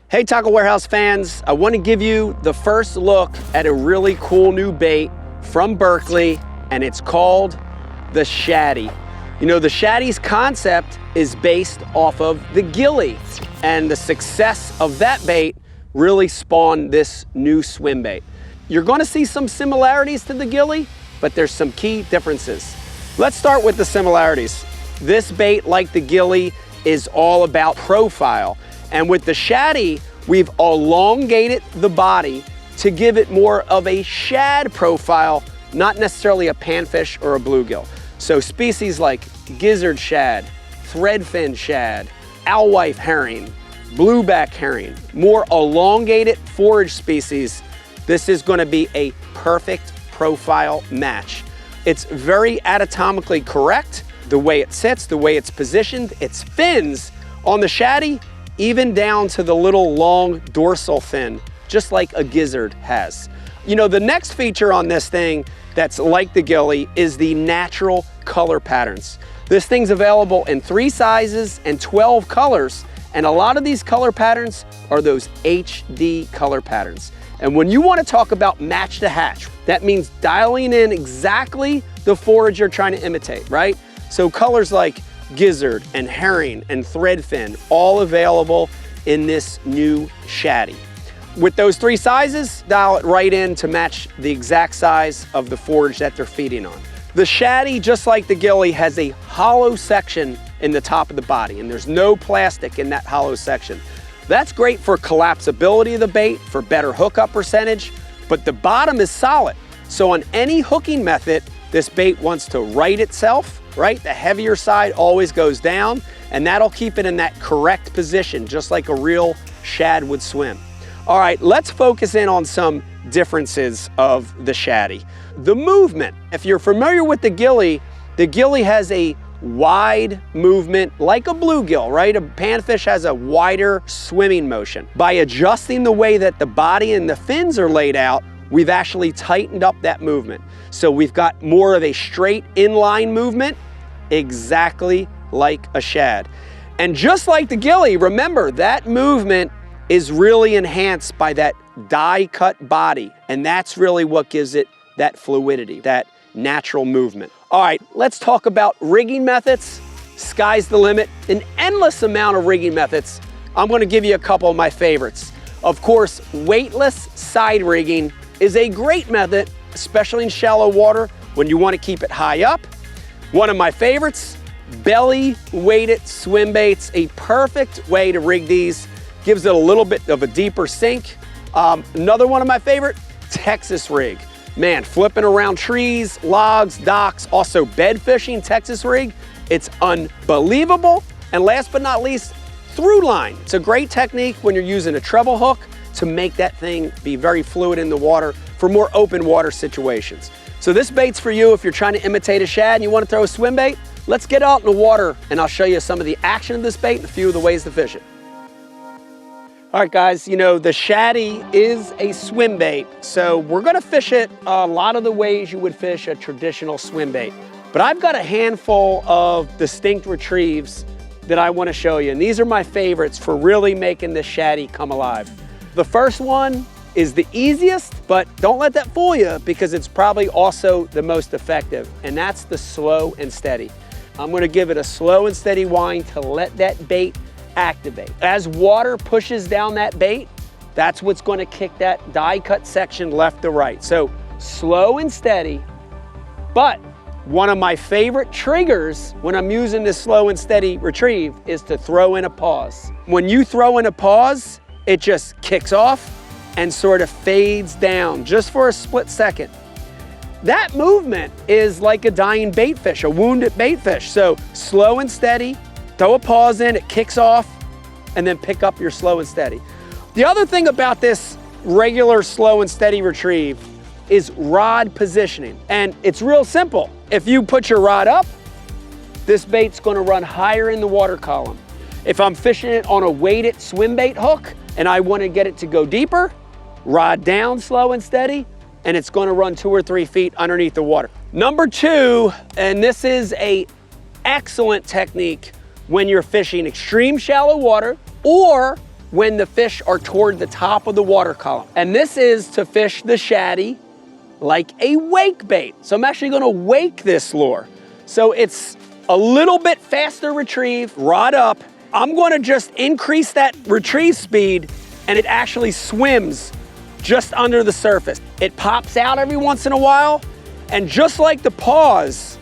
Hey Tackle Warehouse fans, I want to give you the first look at a really cool new bait from Berkley, and it's called the Shad-E. You know, the Shad-E's concept is based off of the gilly, and the success of that bait really spawned this new swim bait. You're going to see some similarities to the gilly, but there's some key differences. Let's start with the similarities. This bait, like the gilly, is all about profile. And with the Shad-E, we've elongated the body to give it more of a shad profile, not necessarily a panfish or a bluegill. So species like gizzard shad, threadfin shad, alewife herring, blueback herring, more elongated forage species, this is going to be a perfect profile match. It's very anatomically correct, the way it sits, the way it's positioned, its fins on the Shad-E, even down to the little long dorsal fin, just like a gizzard has. You know, the next feature on this thing that's like the gilly is the natural color patterns. This thing's available in 3 sizes and 12 colors, and a lot of these color patterns are those HD color patterns. And when you want to talk about match to hatch, that means dialing in exactly the forage you're trying to imitate, right? So colors like gizzard and herring and threadfin, all available in this new Shad-E. With those 3 sizes, dial it right in to match the exact size of the forage that they're feeding on. The Shad-E, just like the gilly, has a hollow section in the top of the body, and there's no plastic in that hollow section. That's great for collapsibility of the bait, for better hookup percentage, but the bottom is solid. So on any hooking method, this bait wants to right itself, right? The heavier side always goes down, and that'll keep it in that correct position, just like a real shad would swim. All right, let's focus in on some differences of the Shad-E. The movement, if you're familiar with the gilly has a wide movement like a bluegill, right? A panfish has a wider swimming motion. By adjusting the way that the body and the fins are laid out, we've actually tightened up that movement. So we've got more of a straight inline movement, exactly like a shad. And just like the gilly, remember that movement is really enhanced by that die cut body. And that's really what gives it that fluidity, that natural movement. All right, let's talk about rigging methods. Sky's the limit, an endless amount of rigging methods. I'm gonna give you a couple of my favorites. Of course, weightless side rigging is a great method, especially in shallow water when you want to keep it high up. One of my favorites, belly weighted swim baits, a perfect way to rig these. Gives it a little bit of a deeper sink. Another one of my favorite, Texas rig. Man, flipping around trees, logs, docks, also bed fishing, Texas rig. It's unbelievable. And last but not least, through line. It's a great technique when you're using a treble hook to make that thing be very fluid in the water for more open water situations. So this bait's for you if you're trying to imitate a shad and you want to throw a swim bait. Let's get out in the water and I'll show you some of the action of this bait and a few of the ways to fish it. All right guys, you know, the Shad-E is a swim bait, so we're gonna fish it a lot of the ways you would fish a traditional swim bait. But I've got a handful of distinct retrieves that I wanna show you, and these are my favorites for really making the Shad-E come alive. The first one is the easiest, but don't let that fool you because it's probably also the most effective, and that's the slow and steady. I'm gonna give it a slow and steady wind to let that bait activate. As water pushes down that bait, that's what's going to kick that die cut section left to right. So slow and steady, but one of my favorite triggers when I'm using this slow and steady retrieve is to throw in a pause. When you throw in a pause, it just kicks off and sort of fades down just for a split second. That movement is like a dying bait fish, a wounded bait fish. So slow and steady, throw a pause in, it kicks off, and then pick up your slow and steady. The other thing about this regular slow and steady retrieve is rod positioning. And it's real simple. If you put your rod up, this bait's gonna run higher in the water column. If I'm fishing it on a weighted swim bait hook and I wanna get it to go deeper, rod down slow and steady, and it's gonna run 2 or 3 feet underneath the water. Number 2, and this is an excellent technique when you're fishing extreme shallow water or when the fish are toward the top of the water column. And this is to fish the Shad-E like a wake bait. So I'm actually gonna wake this lure. So it's a little bit faster retrieve, rod up. I'm gonna just increase that retrieve speed and it actually swims just under the surface. It pops out every once in a while, and just like the pause,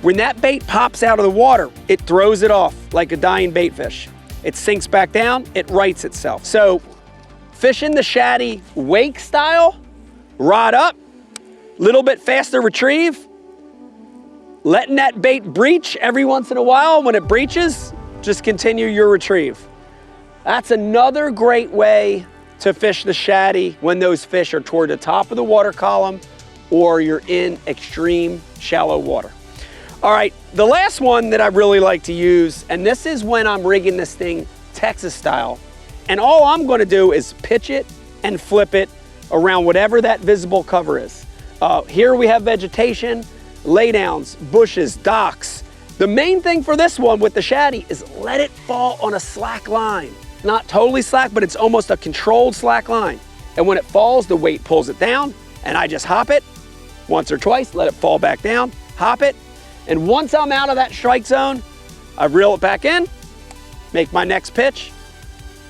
when that bait pops out of the water, it throws it off like a dying bait fish. It sinks back down, it rights itself. So fishing the Shad-E wake style, rod up, little bit faster retrieve, letting that bait breach every once in a while. When it breaches, just continue your retrieve. That's another great way to fish the Shad-E when those fish are toward the top of the water column or you're in extreme shallow water. All right, the last one that I really like to use, and this is when I'm rigging this thing Texas style, and all I'm gonna do is pitch it and flip it around whatever that visible cover is. Here we have vegetation, laydowns, bushes, docks. The main thing for this one with the Shad-E is let it fall on a slack line. Not totally slack, but it's almost a controlled slack line. And when it falls, the weight pulls it down, and I just hop it once or twice, let it fall back down, hop it. And once I'm out of that strike zone, I reel it back in, make my next pitch,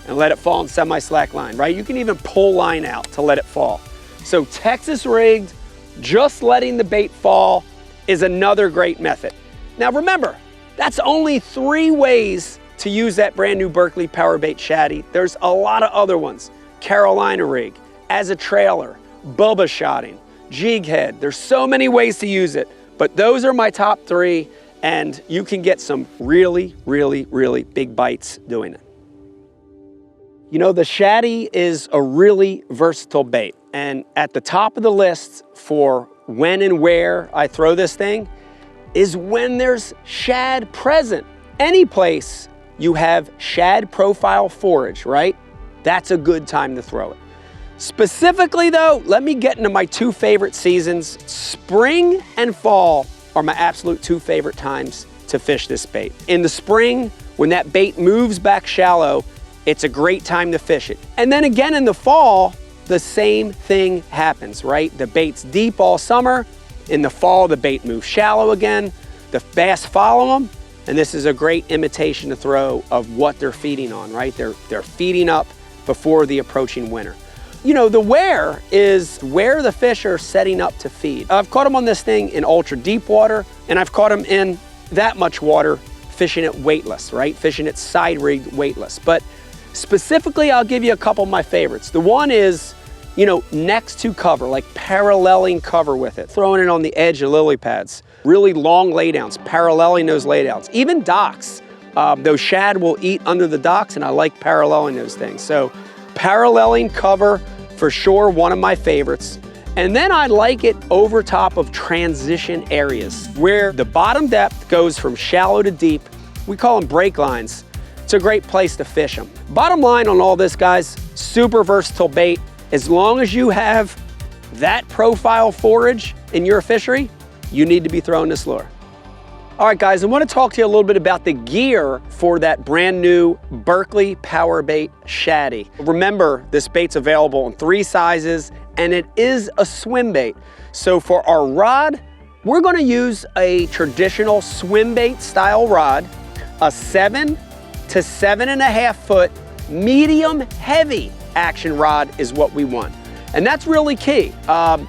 and let it fall in semi-slack line, right? You can even pull line out to let it fall. So Texas rigged, just letting the bait fall is another great method. Now remember, that's only 3 ways to use that brand new Berkley Powerbait Shad-E. There's a lot of other ones. Carolina rig, as a trailer, Bubba shotting, jig head. There's so many ways to use it, but those are my top 3, and you can get some really, really, really big bites doing it. You know, the Shad-E is a really versatile bait, and at the top of the list for when and where I throw this thing is when there's shad present. Any place you have shad profile forage, right? That's a good time to throw it. Specifically though, let me get into my 2 favorite seasons. Spring and fall are my absolute 2 favorite times to fish this bait. In the spring, when that bait moves back shallow, it's a great time to fish it. And then again in the fall, the same thing happens, right? The bait's deep all summer. In the fall, the bait moves shallow again. The bass follow them. And this is a great imitation to throw of what they're feeding on, right? They're feeding up before the approaching winter. You know, the where is where the fish are setting up to feed. I've caught them on this thing in ultra deep water, and I've caught them in that much water fishing it weightless, right? Fishing it side rigged weightless. But specifically, I'll give you a couple of my favorites. The one is, you know, next to cover, like paralleling cover with it, throwing it on the edge of lily pads. Really long laydowns, paralleling those laydowns. Even docks, those shad will eat under the docks, and I like paralleling those things. So paralleling cover, for sure, one of my favorites. And then I like it over top of transition areas where the bottom depth goes from shallow to deep. We call them break lines. It's a great place to fish them. Bottom line on all this, guys, super versatile bait. As long as you have that profile forage in your fishery, you need to be throwing this lure. All right, guys, I want to talk to you a little bit about the gear for that brand new Berkley Powerbait Shad-E. Remember, this bait's available in 3 sizes, and it is a swim bait. So for our rod, we're going to use a traditional swim bait style rod, a 7 to 7.5 foot medium heavy action rod is what we want. And that's really key.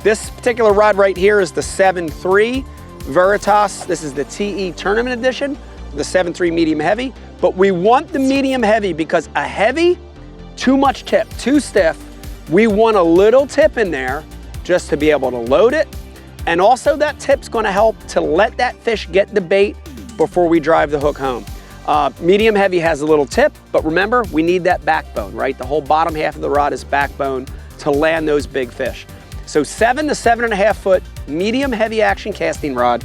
This particular rod right here is the 7.3 Veritas. This is the TE Tournament Edition, the 7.3 medium heavy. But we want the medium heavy because a heavy, too much tip, too stiff. We want a little tip in there just to be able to load it. And also that tip's gonna help to let that fish get the bait before we drive the hook home. Medium heavy has a little tip, but remember, we need that backbone, right? The whole bottom half of the rod is backbone to land those big fish. So 7 to 7.5 foot medium heavy action casting rod.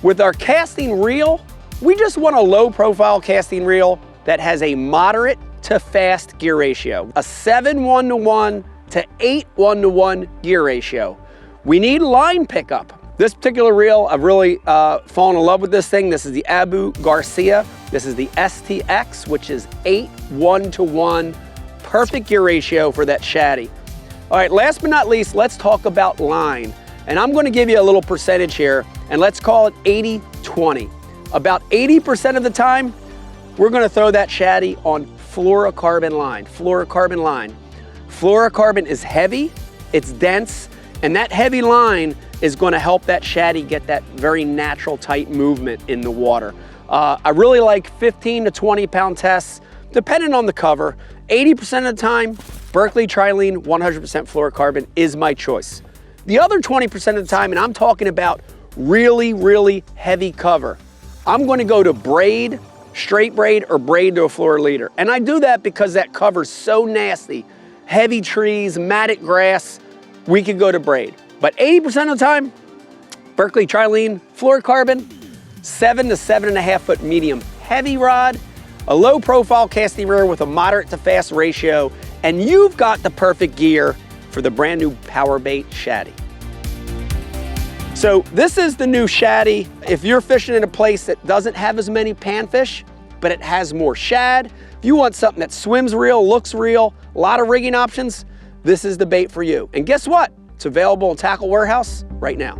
With our casting reel, we just want a low profile casting reel that has a moderate to fast gear ratio, a 7:1 to 8:1 gear ratio. We need line pickup. This particular reel, I've really fallen in love with this thing. This is the Abu Garcia. This is the STX, which is 8:1 perfect gear ratio for that Shad-E. All right, last but not least, let's talk about line. And I'm gonna give you a little percentage here, and let's call it 80-20. About 80% of the time, we're gonna throw that Shad-E on fluorocarbon line, fluorocarbon line. Fluorocarbon is heavy, it's dense, and that heavy line is gonna help that Shad-E get that very natural tight movement in the water. I really like 15 to 20 pound tests, depending on the cover. 80% of the time, Berkley Trilene 100% fluorocarbon is my choice. The other 20% of the time, and I'm talking about really, really heavy cover, I'm gonna go to braid, straight braid, or braid to a fluoro leader. And I do that because that cover's so nasty. Heavy trees, matted grass, we could go to braid. But 80% of the time, Berkley Trilene fluorocarbon, 7 to 7.5 foot medium heavy rod, a low profile casting rear with a moderate to fast ratio, and you've got the perfect gear for the brand new Powerbait Shad-E. So this is the new Shad-E. If you're fishing in a place that doesn't have as many panfish, but it has more shad, if you want something that swims real, looks real, a lot of rigging options, this is the bait for you. And guess what? It's available in Tackle Warehouse right now.